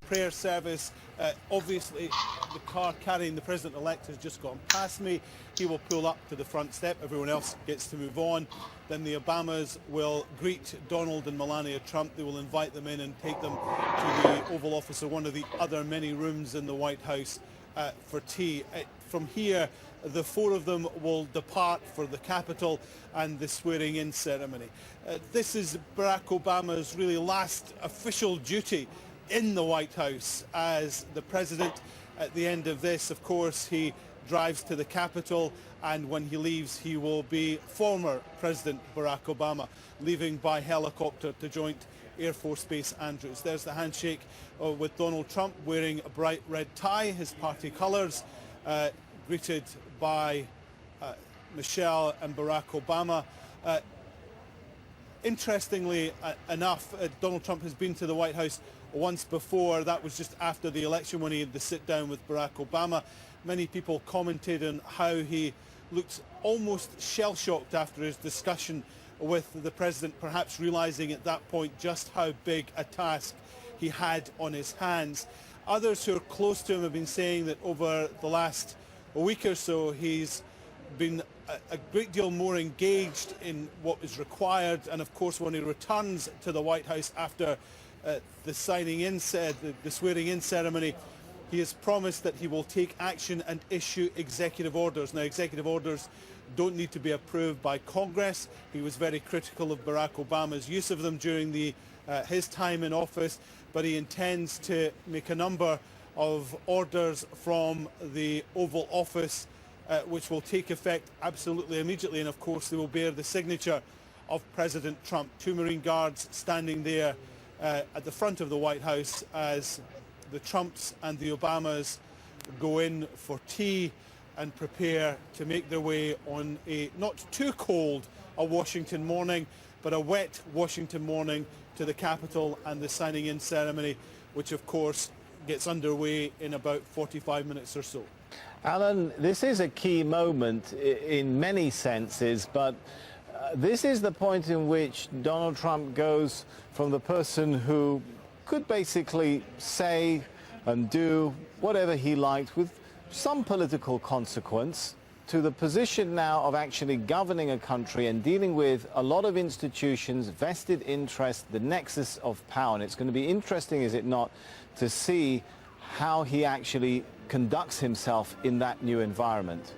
prayer service. Obviously, the car carrying the president-elect has just gone past me. He will pull up to the front step. Everyone else gets to move on. Then the Obamas will greet Donald and Melania Trump. They will invite them in and take them to the Oval Office or one of the other many rooms in the White House for tea. From here, the four of them will depart for the Capitol and the swearing-in ceremony. This is Barack Obama's really last official duty in the White House as the president. At the end of this, of course, he drives to the Capitol, and when he leaves, he will be former President Barack Obama, leaving by helicopter to Joint Air Force Base Andrews. There's the handshake with Donald Trump wearing a bright red tie, his party colours, greeted by Michelle and Barack Obama. Interestingly enough, Donald Trump has been to the White House once before. That was just after the election when he had the sit-down with Barack Obama. Many people commented on how he looked almost shell-shocked after his discussion with the president, perhaps realising at that point just how big a task he had on his hands. Others who are close to him have been saying that over the last week or so he's been a great deal more engaged in what is required, and of course when he returns to the White House after the swearing-in ceremony, he has promised that he will take action and issue executive orders. Now, executive orders don't need to be approved by Congress. He was very critical of Barack Obama's use of them during his time in office, but he intends to make a number of orders from the Oval Office which will take effect absolutely immediately, and of course they will bear the signature of President Trump. Two Marine Guards standing there at the front of the White House as the Trumps and the Obamas go in for tea and prepare to make their way on a not too cold a Washington morning, but a wet Washington morning to the Capitol and the signing-in ceremony, which of course gets underway in about 45 minutes or so. Alan, this is a key moment in many senses, but this is the point in which Donald Trump goes from the person who could basically say and do whatever he liked with some political consequence to the position now of actually governing a country and dealing with a lot of institutions, vested interest, the nexus of power. And it's going to be interesting, is it not, to see how he actually conducts himself in that new environment.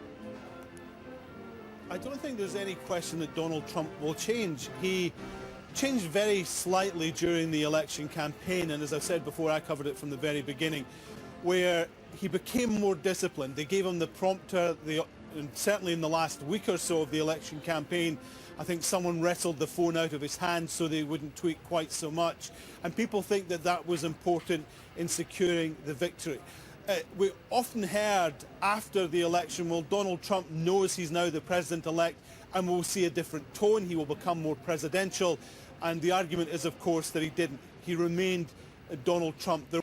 I don't think there's any question that Donald Trump will change. He changed very slightly during the election campaign, and as I said before, I covered it from the very beginning, where he became more disciplined. They gave him the prompter, and certainly in the last week or so of the election campaign, I think someone wrestled the phone out of his hand so they wouldn't tweet quite so much. And people think that that was important in securing the victory. We often heard after the election, well, Donald Trump knows he's now the president-elect and we'll see a different tone. He will become more presidential. And the argument is, of course, that he didn't. He remained Donald Trump. There